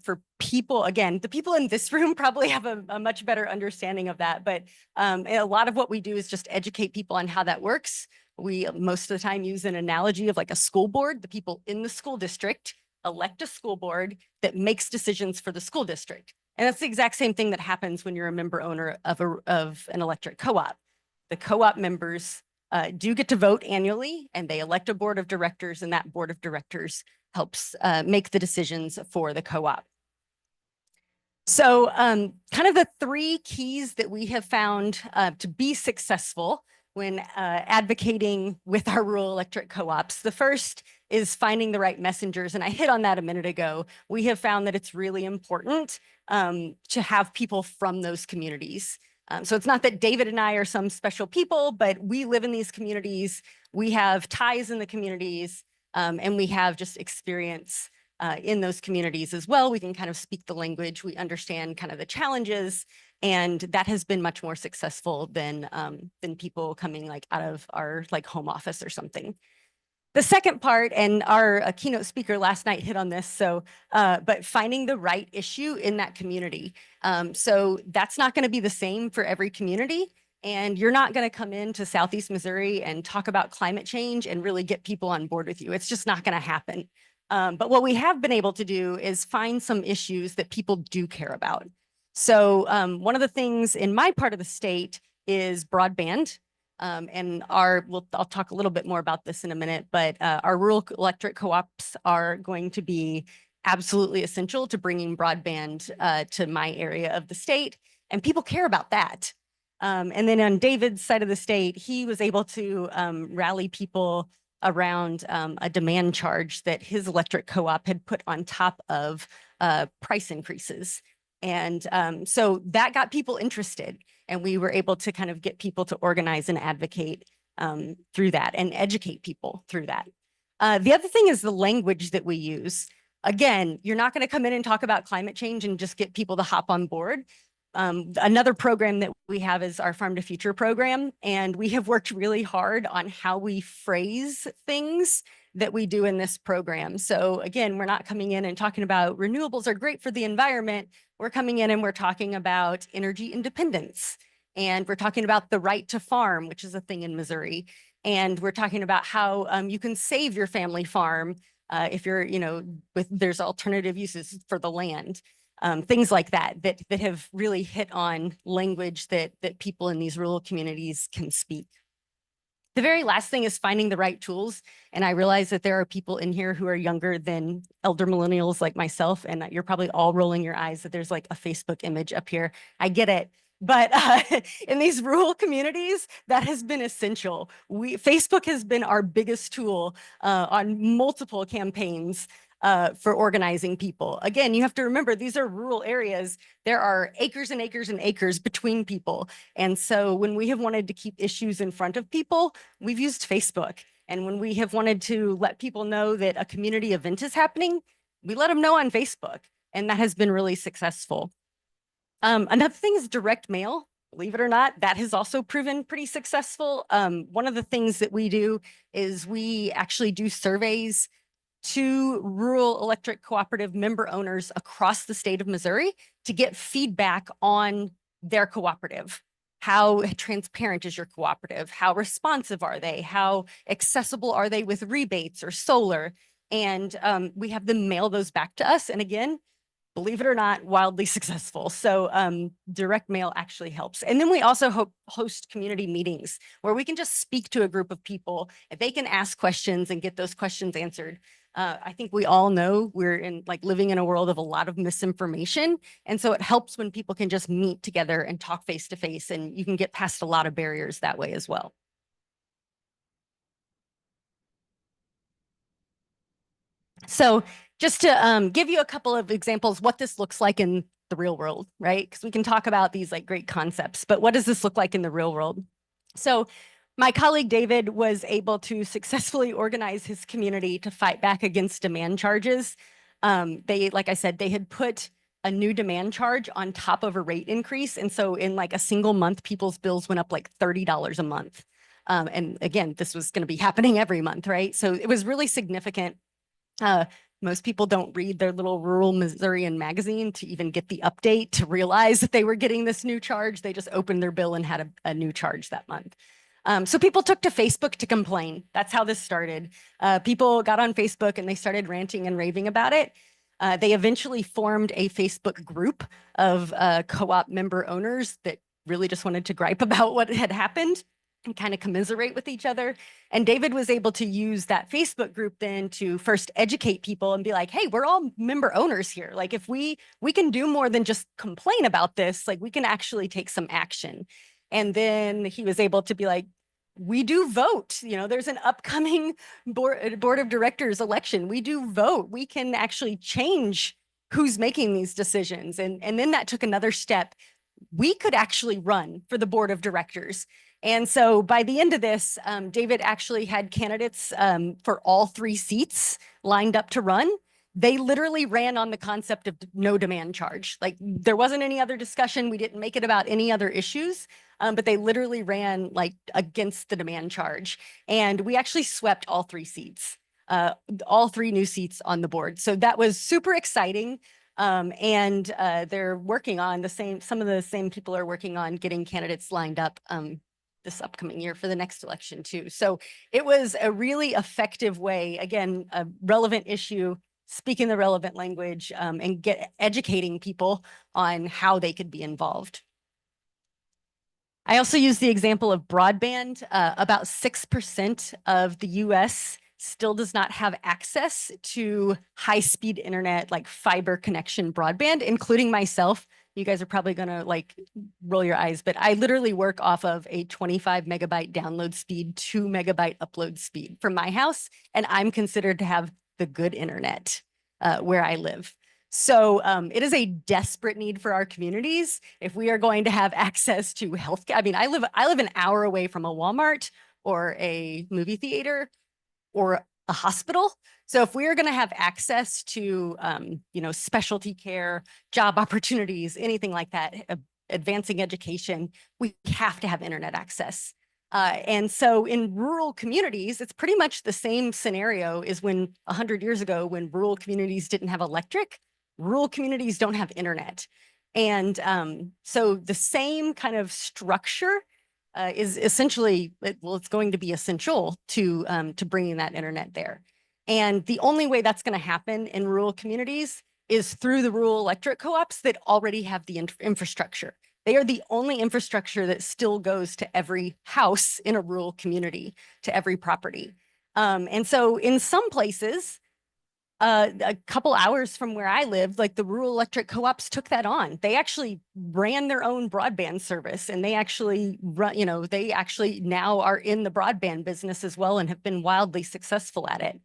For people, again, the people in this room probably have a much better understanding of that, but a lot of what we do is just educate people on how that works. We most of the time use an analogy of like a school board. The people in the school district elect a school board that makes decisions for the school district. And that's the exact same thing that happens when you're a member owner of an electric co-op. The co-op members do get to vote annually, and they elect a board of directors, and that board of directors helps make the decisions for the co-op. So kind of the 3 keys that we have found to be successful when advocating with our rural electric co-ops. The first is finding the right messengers, and I hit on that a minute ago. We have found that it's really important to have people from those communities. So it's not that David and I are some special people, but we live in these communities. We have ties in the communities, and we have just experience in those communities as well. We can kind of speak the language. We understand kind of the challenges, and that has been much more successful than people coming like out of our like home office or something. The second part, and our keynote speaker last night hit on this, so, but finding the right issue in that community. So that's not going to be the same for every community. And you're not going to come into Southeast Missouri and talk about climate change and really get people on board with you. It's just not going to happen. But what we have been able to do is find some issues that people do care about. So one of the things in my part of the state is broadband. And I'll talk a little bit more about this in a minute, but our rural electric co-ops are going to be absolutely essential to bringing broadband to my area of the state, and people care about that. And then on David's side of the state, he was able to rally people around a demand charge that his electric co-op had put on top of price increases. And so that got people interested, and we were able to kind of get people to organize and advocate through that and educate people through that. The other thing is the language that we use. Again, you're not going to come in and talk about climate change and just get people to hop on board. Another program that we have is our Farm to Future program, and we have worked really hard on how we phrase things that we do in this program. So again, we're not coming in and talking about renewables are great for the environment. We're coming in and we're talking about energy independence And we're talking about the right to farm, which is a thing in Missouri. And we're talking about how you can save your family farm if you're, there's alternative uses for the land. Things like that have really hit on language that people in these rural communities can speak. The very last thing is finding the right tools. And I realize that there are people in here who are younger than elder millennials like myself, and you're probably all rolling your eyes that there's like a Facebook image up here. I get it. But in these rural communities, that has been essential. Facebook has been our biggest tool on multiple campaigns for organizing people. Again, you have to remember, these are rural areas. There are acres and acres and acres between people. And so when we have wanted to keep issues in front of people, we've used Facebook. And when we have wanted to let people know that a community event is happening, we let them know on Facebook. And that has been really successful. Another thing is direct mail. Believe it or not, that has also proven pretty successful. One of the things that we do is we actually do surveys to rural electric cooperative member owners across the state of Missouri to get feedback on their cooperative. How transparent is your cooperative? How responsive are they? How accessible are they with rebates or solar? And we have them mail those back to us. And again, believe it or not, wildly successful. So direct mail actually helps. And then we also host community meetings where we can just speak to a group of people and they can ask questions and get those questions answered. I think we all know we're living in a world of a lot of misinformation. And so it helps when people can just meet together and talk face to face, and you can get past a lot of barriers that way as well. So just to give you a couple of examples what this looks like in the real world, right? Because we can talk about these great concepts, but what does this look like in the real world? So my colleague David was able to successfully organize his community to fight back against demand charges. Like I said, they had put a new demand charge on top of a rate increase. And so in a single month, people's bills went up $30 a month. And again, this was going to be happening every month, right? So it was really significant. Most people don't read their little rural Missourian magazine to even get the update to realize that they were getting this new charge. They just opened their bill and had a new charge that month. So people took to Facebook to complain. That's how this started. People got on Facebook and they started ranting and raving about it. They eventually formed a Facebook group of co-op member owners that really just wanted to gripe about what had happened and kind of commiserate with each other. And David was able to use that Facebook group then to first educate people and be like, hey, we're all member owners here. If we can do more than just complain about this, we can actually take some action. And then he was able to be like, we do vote. There's an upcoming board of directors election. We do vote. We can actually change who's making these decisions. And then that took another step. We could actually run for the board of directors. And so by the end of this, David actually had candidates for all 3 seats lined up to run. They literally ran on the concept of no demand charge. There wasn't any other discussion. We didn't make it about any other issues, but they literally ran against the demand charge. And we actually swept all 3 seats, all 3 new seats on the board. So that was super exciting. And they're working on some of the same people are working on getting candidates lined up this upcoming year for the next election too. So it was a really effective way, again, a relevant issue, speaking the relevant language, and educating people on how they could be involved. I also use the example of broadband. About 6% of the US still does not have access to high-speed internet, fiber connection broadband, including myself. You guys are probably gonna roll your eyes, but I literally work off of a 25 megabyte download speed, 2 megabyte upload speed from my house, and I'm considered to have the good internet where I live. So it is a desperate need for our communities if we are going to have access to healthcare. I mean, I live an hour away from a Walmart or a movie theater or a hospital. So if we are going to have access to, specialty care, job opportunities, anything like that, advancing education, we have to have internet access. And so in rural communities, it's pretty much the same scenario as when 100 years ago, when rural communities didn't have electric, rural communities don't have internet. And so the same kind of structure is essentially, well, it's going to be essential to bringing that internet there. And the only way that's going to happen in rural communities is through the rural electric co-ops that already have the infrastructure. They are the only infrastructure that still goes to every house in a rural community, to every property. And so in some places, a couple hours from where I lived, like the rural electric co-ops took that on. They actually ran their own broadband service, and they actually run, they actually now are in the broadband business as well and have been wildly successful at it.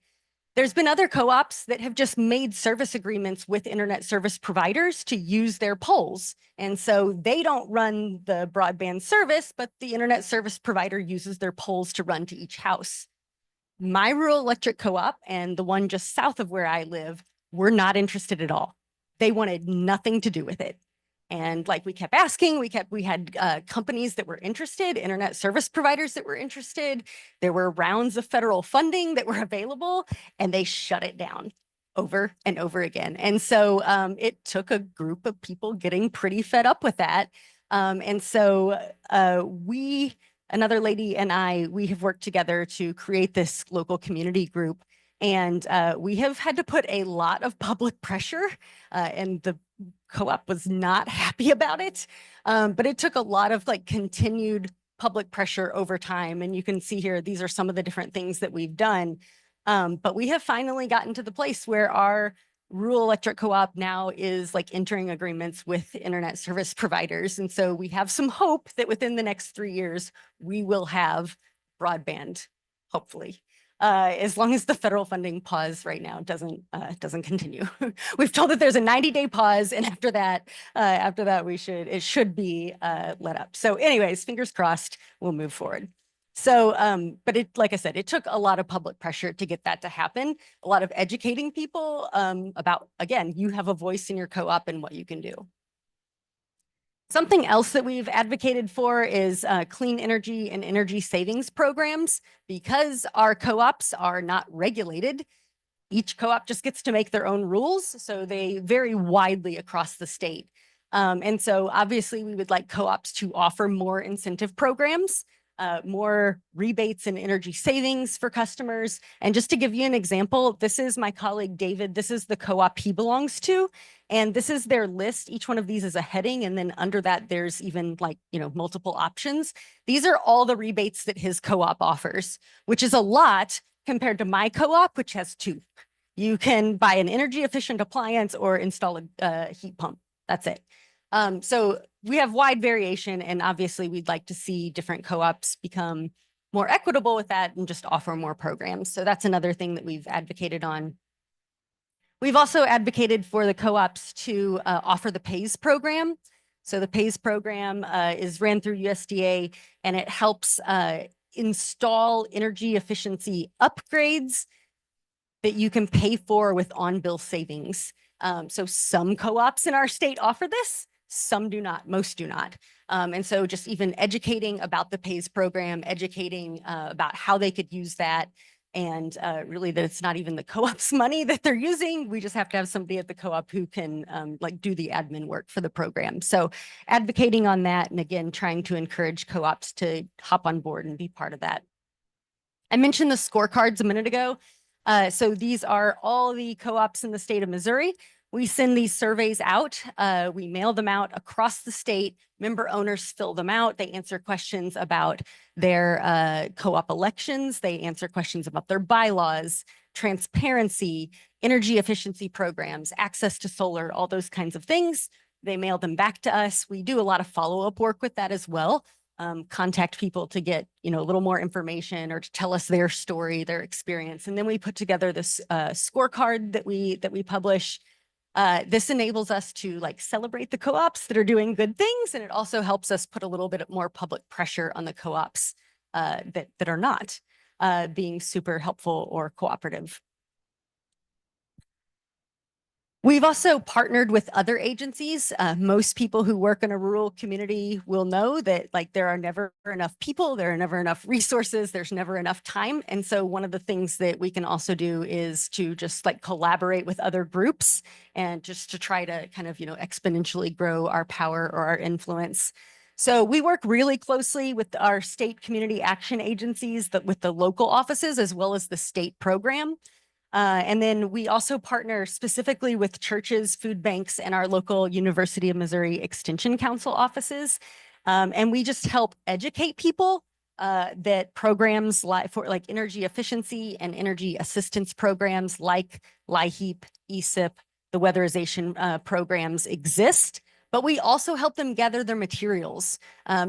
There's been other co-ops that have just made service agreements with internet service providers to use their poles. And so they don't run the broadband service, but the internet service provider uses their poles to run to each house. My rural electric co-op and the one just south of where I live were not interested at all. They wanted nothing to do with it. And like we kept asking, we had companies that were interested, internet service providers that were interested. There were rounds of federal funding that were available, and they shut it down over and over again. And so it took a group of people getting pretty fed up with that. And so another lady and I, we have worked together to create this local community group. And we have had to put a lot of public pressure, and the co-op was not happy about it. But it took a lot of like continued public pressure over time. And you can see here, these are some of the different things that we've done. But we have finally gotten to the place where our rural electric co-op now is like entering agreements with internet service providers. And so we have some hope that within the next 3 years, we will have broadband, hopefully. As long as the federal funding pause right now doesn't continue. We've told that there's a 90-day pause, and after that it should be let up. So anyways, fingers crossed, we'll move forward. So, but like I said, it took a lot of public pressure to get that to happen, a lot of educating people about, again, you have a voice in your co-op and what you can do. Something else that we've advocated for is clean energy and energy savings programs. Because our co-ops are not regulated, each co-op just gets to make their own rules. So they vary widely across the state. And so obviously we would like co-ops to offer more incentive programs, more rebates and energy savings for customers. And just to give you an example, this is my colleague David. This is the co-op he belongs to. And this is their list. Each one of these is a heading. And then under that, there's even like, multiple options. These are all the rebates that his co-op offers, which is a lot compared to my co-op, which has 2. You can buy an energy efficient appliance or install a heat pump. That's it. So we have wide variation, and obviously we'd like to see different co-ops become more equitable with that and just offer more programs. So that's another thing that we've advocated on. We've also advocated for the co-ops to offer the PAYS program. So the PAYS program is ran through USDA, and it helps install energy efficiency upgrades that you can pay for with on-bill savings. So some co-ops in our state offer this, some do not, most do not. And so just even educating about the PAYS program, educating about how they could use that, and really that it's not even the co-op's money that they're using. We just have to have somebody at the co-op who can like do the admin work for the program. So advocating on that, and again, trying to encourage co-ops to hop on board and be part of that. I mentioned the scorecards a minute ago. So these are all the co-ops in the state of Missouri. We send these surveys out. We mail them out across the state. Member owners fill them out. They answer questions about their co-op elections. They answer questions about their bylaws, transparency, energy efficiency programs, access to solar, all those kinds of things. They mail them back to us. We do a lot of follow-up work with that as well. Contact people to get, a little more information or to tell us their story, their experience. And then we put together this scorecard that we publish. This enables us to like celebrate the co-ops that are doing good things. And it also helps us put a little bit more public pressure on the co-ops that are not being super helpful or cooperative. We've also partnered with other agencies. Most people who work in a rural community will know that like there are never enough people, there are never enough resources, there's never enough time. And so one of the things that we can also do is to just like collaborate with other groups and just to try to kind of, exponentially grow our power or our influence. So we work really closely with our state community action agencies, with the local offices, as well as the state program. And then we also partner specifically with churches, food banks, and our local University of Missouri Extension Council offices. And we just help educate people that programs for energy efficiency and energy assistance programs like LIHEAP, ESIP, the weatherization programs exist. But we also help them gather their materials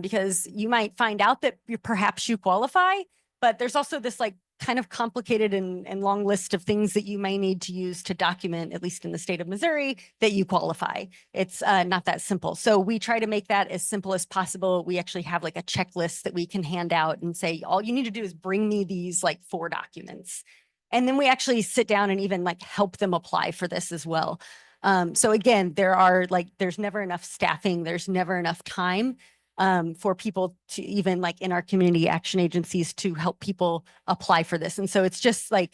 because you might find out that perhaps you qualify, but there's also this like kind of complicated and long list of things that you may need to use to document, at least in the state of Missouri, that you qualify. It's not that simple. So we try to make that as simple as possible. We actually have like a checklist that we can hand out and say, all you need to do is bring me these like 4 documents. And then we actually sit down and even like help them apply for this as well. So again, there's never enough staffing. There's never enough time for people to even like in our community action agencies to help people apply for this. And so it's just like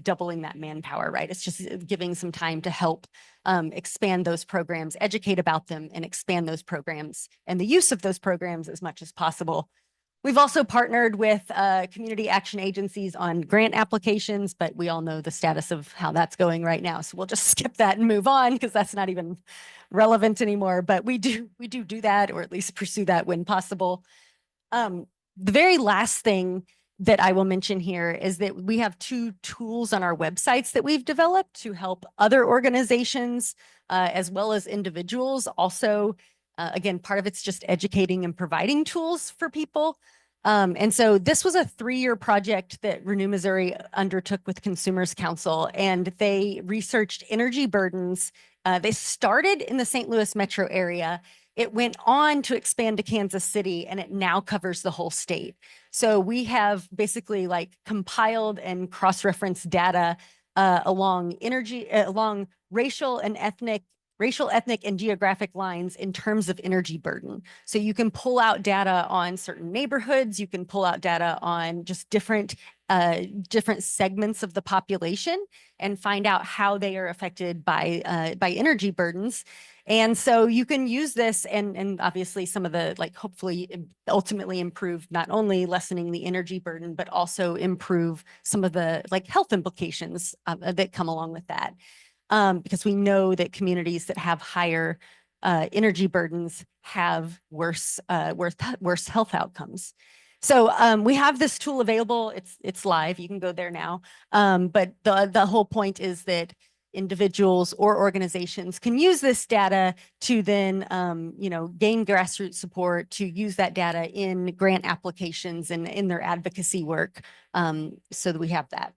doubling that manpower, right? It's just giving some time to help expand those programs, educate about them, and expand those programs and the use of those programs as much as possible. We've also partnered with community action agencies on grant applications, but we all know the status of how that's going right now. So we'll just skip that and move on because that's not even relevant anymore. But we do that, or at least pursue that when possible. The very last thing that I will mention here is that we have 2 tools on our websites that we've developed to help other organizations as well as individuals also. Again, part of it's just educating and providing tools for people. And so this was a 3-year project that Renew Missouri undertook with Consumers Council, and they researched energy burdens. They started in the St. Louis metro area. It went on to expand to Kansas City, and it now covers the whole state. So we have basically like compiled and cross-referenced data along racial, ethnic, and geographic lines in terms of energy burden. So you can pull out data on certain neighborhoods, you can pull out data on just different segments of the population and find out how they are affected by energy burdens. And so you can use this and obviously some of the like hopefully ultimately improve not only lessening the energy burden, but also improve some of the like health implications that come along with that. Because we know that communities that have higher energy burdens have worse health outcomes. So we have this tool available. It's live. You can go there now. But the whole point is that individuals or organizations can use this data to then gain grassroots support, to use that data in grant applications and in their advocacy work, so that we have that.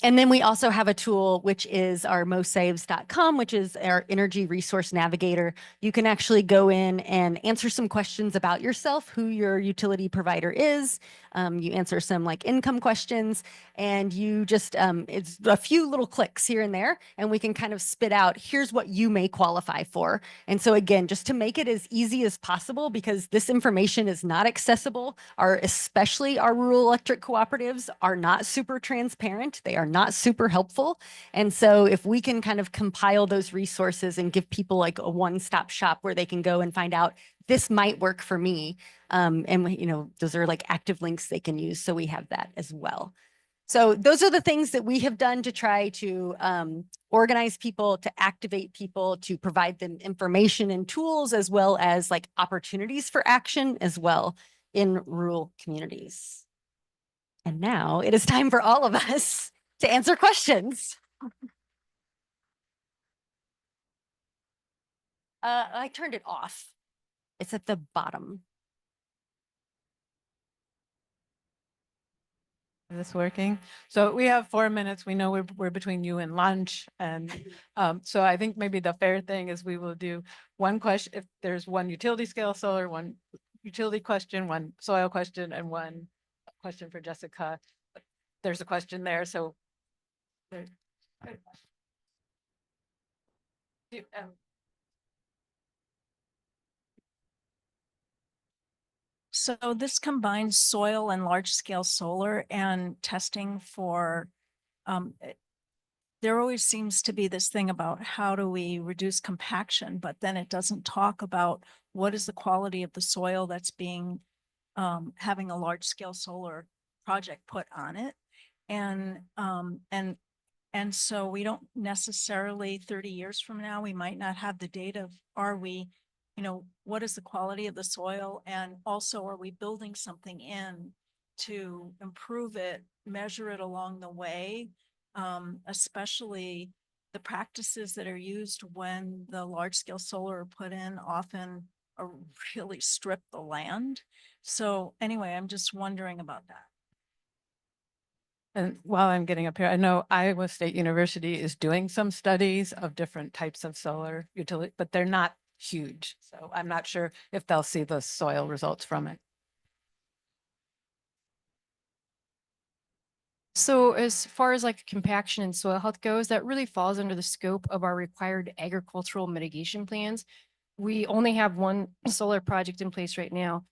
And then we also have a tool, which is our mosaves.com, which is our energy resource navigator. You can actually go in and answer some questions about yourself, who your utility provider is. You answer some like income questions, and you just, it's a few little clicks here and there, and we can kind of spit out, here's what you may qualify for. And so again, just to make it as easy as possible, because this information is not accessible, especially our rural electric cooperatives are not super transparent. They are not super helpful. And so if we can kind of compile those resources and give people like a one-stop shop where they can go and find out, this might work for me. And those are like active links they can use. So we have that as well. So those are the things that we have done to try to organize people, to activate people, to provide them information and tools, as well as like opportunities for action as well in rural communities. And now it is time for all of us to answer questions. I turned it off. It's at the bottom. Is this working? So we have 4 minutes. We know we're between you and lunch. And so I think maybe the fair thing is we will do one question. If there's one utility scale solar, one utility question, one soil question, and one question for Jessica. There's a question there. So So this combines soil and large scale solar and testing for, there always seems to be this thing about how do we reduce compaction, but then it doesn't talk about what is the quality of the soil that's being, having a large scale solar project put on it. And so we don't necessarily 30 years from now, we might not have the data of, are we, what is the quality of the soil? And also, are we building something in to improve it, measure it along the way? Especially the practices that are used when the large scale solar are put in often are really strip the land. So anyway, I'm just wondering about that. And while I'm getting up here, I know Iowa State University is doing some studies of different types of solar utility, but they're not huge. So I'm not sure if they'll see the soil results from it. So as far as like compaction and soil health goes, that really falls under the scope of our required agricultural mitigation plans. We only have one solar project in place right now,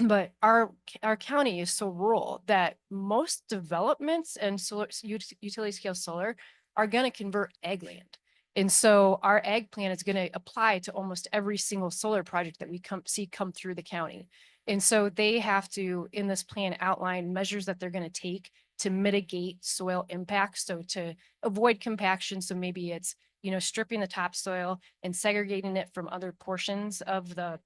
but our county is so rural that most developments and solar utility scale solar are going to convert ag land. And so our ag plan is going to apply to almost every single solar project that we see come through the county. And so they have to, in this plan, outline measures that they're going to take to mitigate soil impacts. So to avoid compaction. So maybe it's, stripping the topsoil and segregating it from other portions of the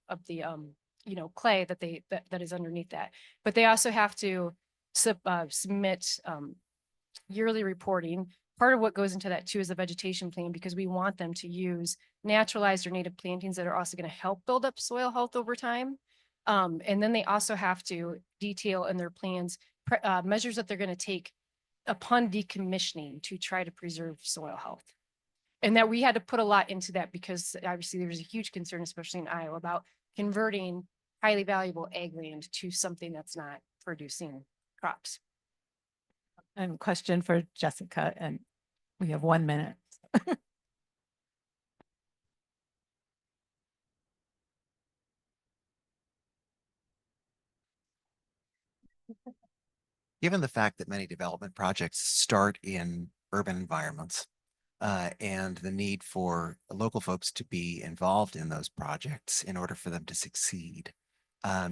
clay that is underneath that. But they also have to submit yearly reporting. Part of what goes into that too is the vegetation plan, because we want them to use naturalized or native plantings that are also going to help build up soil health over time. And then they also have to detail in their plans measures that they're going to take upon decommissioning to try to preserve soil health. And that we had to put a lot into that because obviously there's a huge concern, especially in Iowa, about converting highly valuable ag land to something that's not producing crops. And question for Jessica, and we have 1 minute. Given the fact that many development projects start in urban environments and the need for local folks to be involved in those projects in order for them to succeed,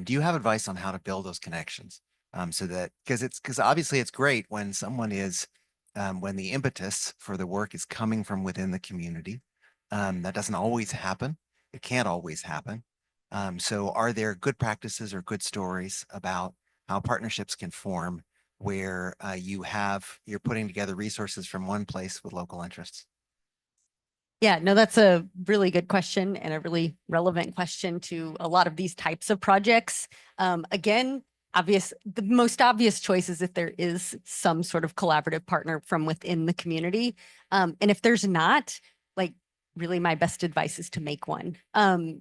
do you have advice on how to build those connections? So that, because obviously it's great when someone is, when the impetus for the work is coming from within the community. That doesn't always happen. It can't always happen. So are there good practices or good stories about how partnerships can form where you're putting together resources from one place with local interests? Yeah, no, that's a really good question and a really relevant question to a lot of these types of projects. Again, the most obvious choice is if there is some sort of collaborative partner from within the community. And if there's not, like, really my best advice is to make one.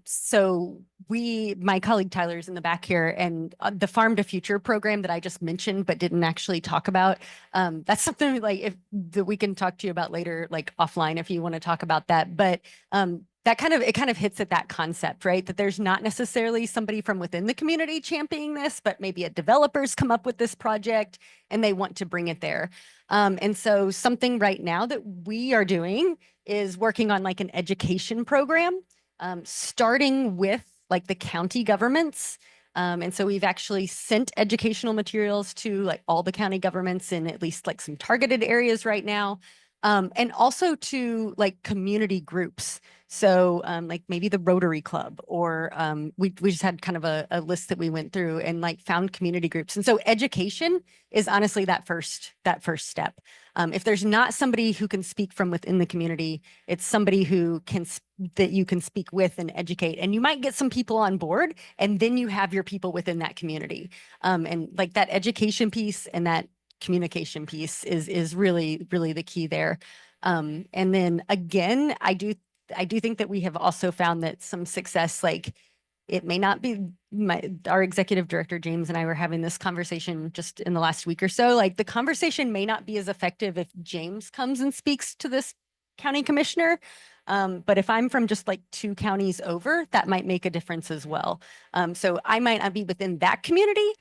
So my colleague Tyler's in the back here, and the Farm to Future program that I just mentioned but didn't actually talk about, that's something like that we can talk to you about later, like offline, if you want to talk about that. But it kind of hits at that concept, right? That there's not necessarily somebody from within the community championing this, but maybe a developer's come up with this project and they want to bring it there. And so something right now that we are doing is working on like an education program, starting with like the county governments. And so we've actually sent educational materials to like all the county governments in at least like some targeted areas right now. And also to like community groups. So like maybe the Rotary Club, or we just had kind of a list that we went through and like found community groups. And so education is honestly that first step. If there's not somebody who can speak from within the community, it's somebody who that you can speak with and educate. And you might get some people on board, and then you have your people within that community. And like that education piece and that communication piece is really, really the key there. And then again, I do think that we have also found that some success, like it may not be our executive director, James, and I were having this conversation just in the last week or so, like the conversation may not be as effective if James comes and speaks to this county commissioner. But if I'm from just like 2 counties over, that might make a difference as well. So I might not be within that community,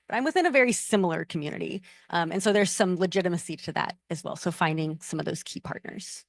but I'm within a very similar community. And so there's some legitimacy to that as well. So finding some of those key partners.